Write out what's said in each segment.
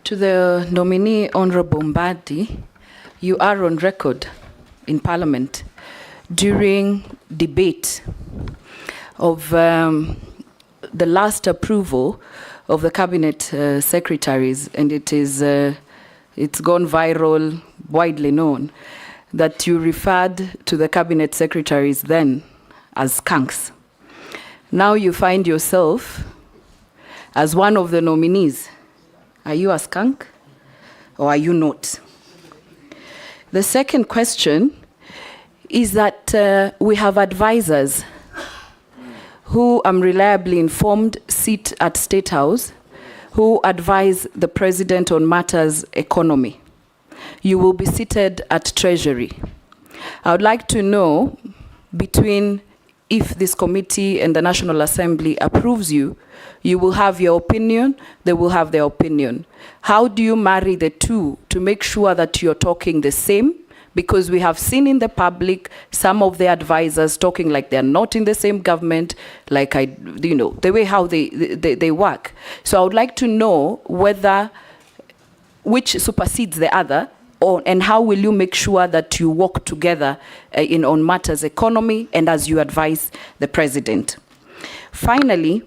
To the nominee, Honorable Mbadi, you are on record in Parliament during debate of the last approval of the cabinet secretaries, and it's gone viral, widely known, that you referred to the cabinet secretaries then as skunks. Now you find yourself as one of the nominees. Are you a skunk or are you not? The second question is that we have advisors who, I'm reliably informed, sit at State House, who advise the President on matters economy. You will be seated at Treasury. I would like to know, between if this committee and the National Assembly approves you, you will have your opinion, they will have their opinion. How do you marry the two to make sure that you're talking the same? Because we have seen in the public some of the advisors talking like they're not in the same government, like the way how they work. So I would like to know whether which supersedes the other, and how will you make sure that you work together on matters economy and as you advise the President. Finally,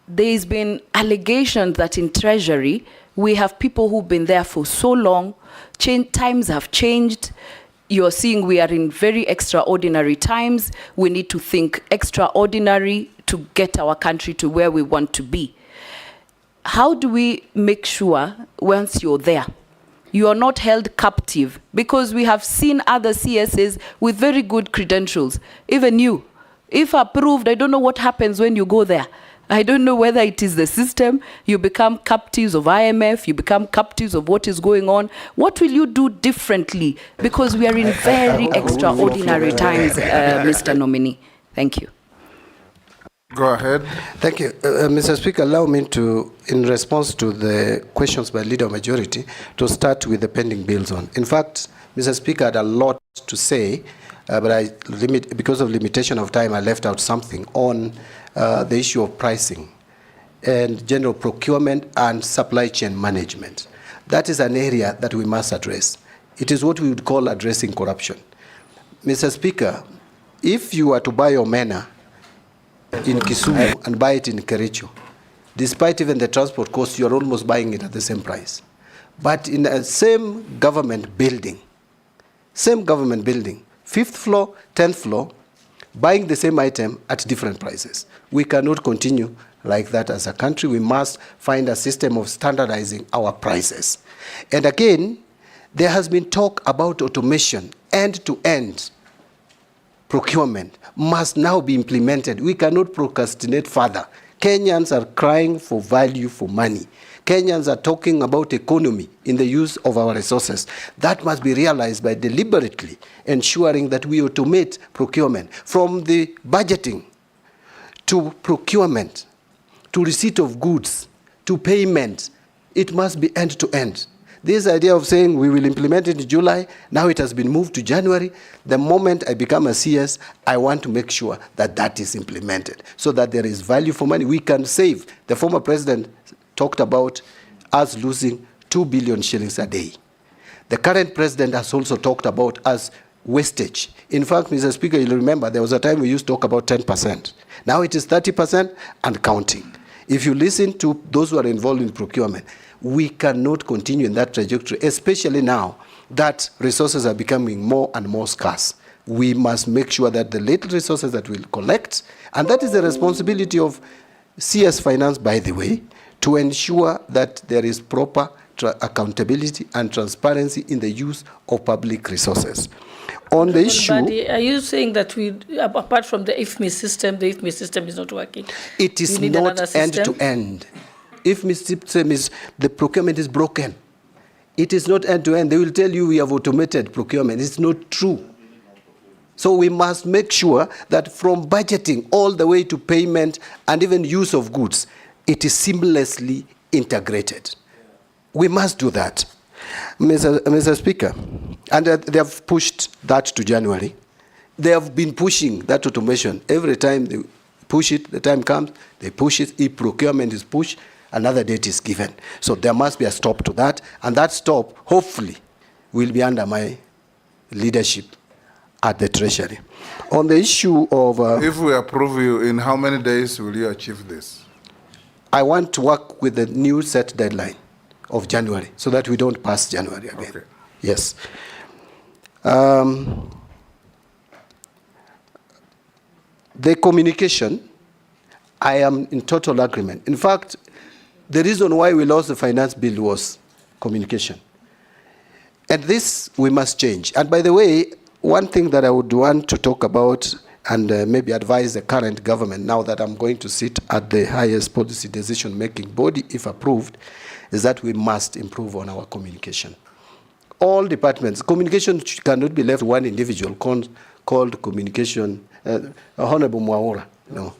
there's been allegations that in Treasury, we have people who've been there for so long, times have changed. You're seeing we are in very extraordinary times. We need to think extraordinary to get our country to where we want to be. How do we make sure once you're there, you are not held captive? Because we have seen other CSs with very good credentials. Even you, if approved, I don't know what happens when you go there. I don't know whether it is the system, you become captives of IMF, you become captives of what is going on. What will you do differently? Because we are in very extraordinary times, Mr. Nominee. Thank you. Go ahead. Thank you. Mr. Speaker, allow me to, in response to the questions by Leader of Majority, to start with the pending bills on. In fact, Mr. Speaker had a lot to say, but because of limitation of time, I left out something on the issue of pricing and general procurement and supply chain management. That is an area that we must address. It is what we would call addressing corruption. Mr. Speaker, if you are to buy omena in Kisumu and buy it in Kericho, despite even the transport cost, you are almost buying it at the same price. But in the same government building, 5th floor, 10th floor, buying the same item at different prices. We cannot continue like that as a country. We must find a system of standardizing our prices. And again, there has been talk about automation, end-to-end procurement must now be implemented. We cannot procrastinate further. Kenyans are crying for value for money. Kenyans are talking about economy in the use of our resources. That must be realized by deliberately ensuring that we automate procurement, from the budgeting to procurement, to receipt of goods, to payment. It must be end-to-end. This idea of saying we will implement it in July, now it has been moved to January. The moment I become a CS, I want to make sure that that is implemented so that there is value for money. We can save. The former president talked about us losing 2 billion shillings a day. The current president has also talked about us wastage. In fact, Mr. Speaker, you'll remember there was a time we used to talk about 10%. Now it is 30% and counting. If you listen to those who are involved in procurement, we cannot continue in that trajectory, especially now that resources are becoming more and more scarce. We must make sure that the little resources that we'll collect, and that is the responsibility of CS Finance, by the way, to ensure that there is proper accountability and transparency in the use of public resources. On the issue... Mbadi, are you saying that we, apart from the IFMI system, the IFMI system is not working? It is not end-to-end. IFMI system is, the procurement is broken. It is not end-to-end. They will tell you we have automated procurement. It's not true. So we must make sure that from budgeting all the way to payment and even use of goods, it is seamlessly integrated. We must do that. Mr. Speaker, and they have pushed that to January. They have been pushing that automation. Every time they push it, the time comes, they push it. E-procurement is pushed. another date is given. So there must be a stop to that, and that stop, hopefully, will be under my leadership at the Treasury. On the issue of... if we approve you, in how many days will you achieve this? I want to work with the new set deadline of January, so that we don't pass January again. Okay. Yes. The communication, I am in total agreement. In fact, the reason why we lost the finance bill was communication. And this we must change. And by the way, one thing that I would want to talk about and maybe advise the current government, now that I'm going to sit at the highest policy decision-making body, if approved, is that we must improve on our communication. All departments, communication cannot be left to one individual called communication, Honorable Mwaura, no,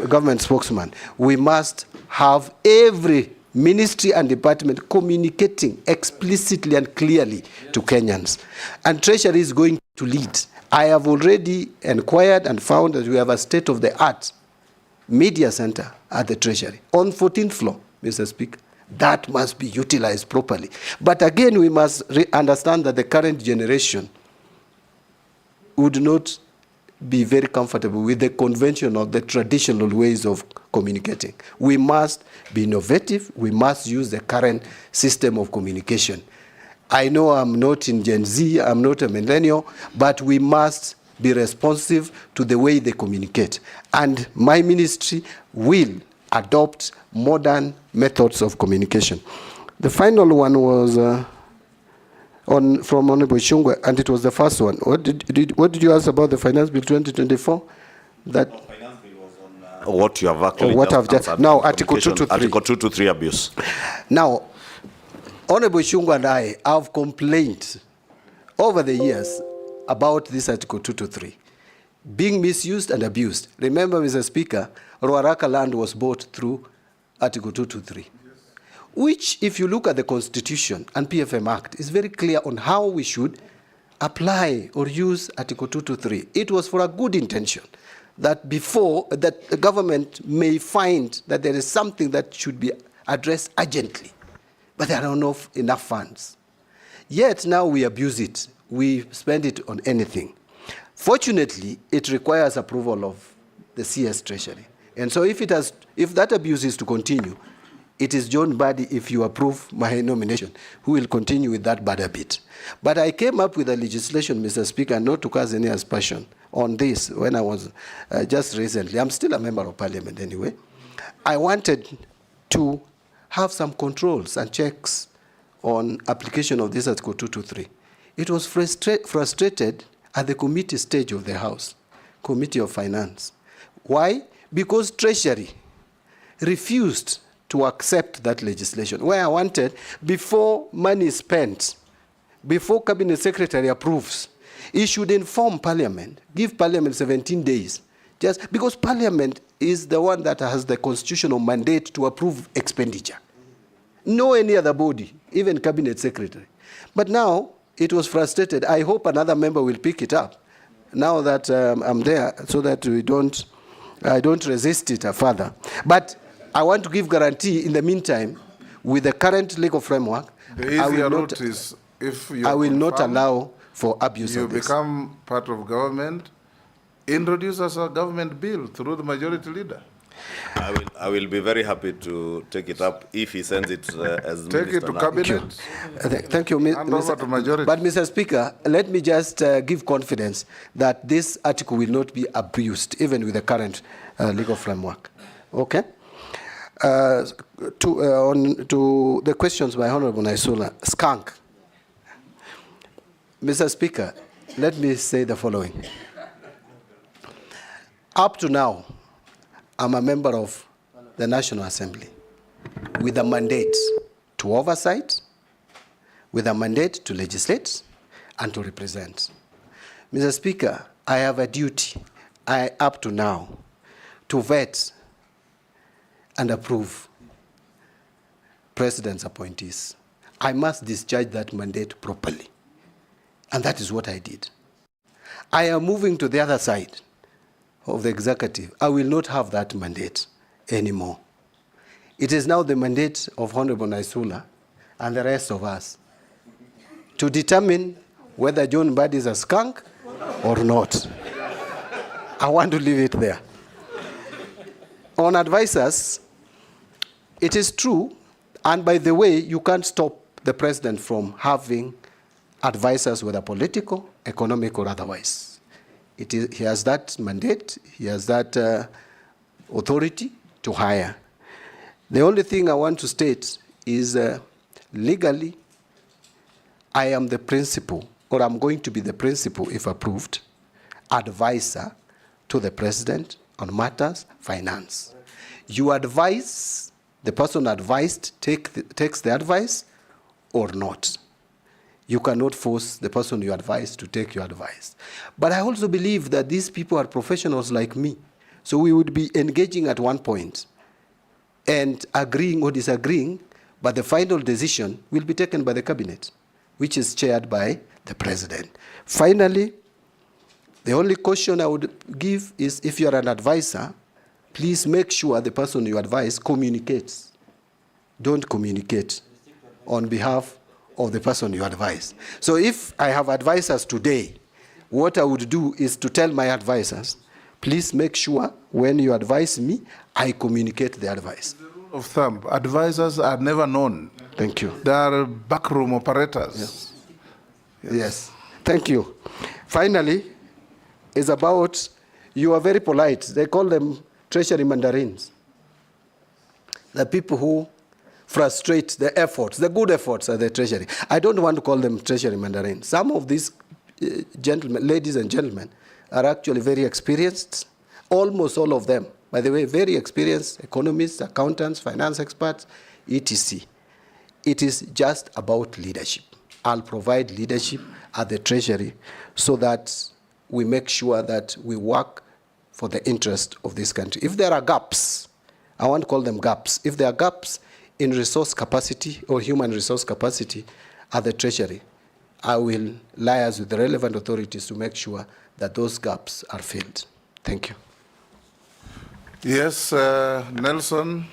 government spokesman. We must have every ministry and department communicating explicitly and clearly to Kenyans. And Treasury is going to lead. I have already inquired and found that we have a state-of-the-art media center at the Treasury on 14th floor, Mr. Speaker. That must be utilized properly. But again, we must understand that the current generation would not be very comfortable with the conventional or the traditional ways of communicating. We must be innovative. We must use the current system of communication. I know I'm not in Gen Z, I'm not a millennial, but we must be responsive to the way they communicate. And my ministry will adopt modern methods of communication. The final one was from Honorable Shungwe, and it was the first one. What did you ask about the Finance Bill 2024? That Finance Bill was on what you have actually what I've just now, Article 2 to 3. Article 2 to 3 abuse. Now, Honorable Shungwe and I have complained over the years about this Article 2 to 3 being misused and abused. Remember, Mr. Speaker, Ruaraka land was bought through Article 2 to 3, which, if you look at the Constitution and PFM Act, is very clear on how we should apply or use Article 2 to 3. It was for a good intention, that before that the government may find that there is something that should be addressed urgently, but there are not enough funds. Yet now we abuse it. We spend it on anything. Fortunately, it requires approval of the CS Treasury. And so if that abuse is to continue, it is John Mbadi, if you approve my nomination, who will continue with that bad habit. But I came up with a legislation, Mr. Speaker, not to cause any aspersion on this when I was just recently. I'm still a member of parliament anyway. I wanted to have some controls and checks on application of this Article 2 to 3. It was frustrated at the committee stage of the House, Committee of Finance. Why? Because Treasury refused to accept that legislation, where I wanted, before money is spent, before Cabinet Secretary approves, he should inform Parliament, give Parliament 17 days, just because Parliament is the one that has the constitutional mandate to approve expenditure. No any other body, even Cabinet Secretary. But now, it was frustrated. I hope another member will pick it up, now that I'm there, so that I don't resist it further. But I want to give guarantee in the meantime, with the current legal framework, I will not allow for abuse of this. You become part of government, introduce us a government bill through the majority leader. I will be very happy to take it up if he sends it as take minister it to now. cabinet. Thank you, over to majority. But Mr. Speaker, let me just give confidence that this article will not be abused, even with the current legal framework. Okay? To the questions by Honorable Naisula, skunk. Mr. Speaker, let me say the following. Up to now, I'm a member of the National Assembly with a mandate to oversight, with a mandate to legislate, and to represent. Mr. Speaker, I have a duty, up to now, to vet and approve President's appointees. I must discharge that mandate properly. And that is what I did. I am moving to the other side of the executive. I will not have that mandate anymore. It is now the mandate of Honorable Naisula and the rest of us to determine whether John Mbadi is a skunk or not. I want to leave it there. On advisors, it is true, and by the way, you can't stop the president from having advisors, whether political, economic, or otherwise. He has that mandate, he has that authority to hire. The only thing I want to state is legally, I am the principal, or I'm going to be the principal, if approved, advisor to the president on matters finance. You advise, the person advised takes the advice or not. You cannot force the person you advise to take your advice. But I also believe that these people are professionals like me. So we would be engaging at one point and agreeing or disagreeing, but the final decision will be taken by the cabinet, which is chaired by the president. Finally, the only caution I would give is if you are an advisor, please make sure the person you advise communicates. Don't communicate on behalf of the person you advise. So if I have advisors today, what I would do is to tell my advisors, please make sure when you advise me, I communicate the advice. The rule of thumb, advisors are never known. Thank you. They are backroom operators. Yes. Yes. Thank you. Finally, is about, you are very polite. They call them treasury mandarins. The people who frustrate the efforts, the good efforts of the treasury. I don't want to call them treasury mandarins. Some of these gentlemen, ladies and gentlemen, are actually very experienced. Almost all of them, by the way, very experienced economists, accountants, finance experts, etc. It is just about leadership. I'll provide leadership at the treasury so that we make sure that we work for the interest of this country. If there are gaps, I want to call them gaps. If there are gaps in resource capacity or human resource capacity at the treasury, I will liaise with the relevant authorities to make sure that those gaps are filled. Thank you. Yes, Nelson.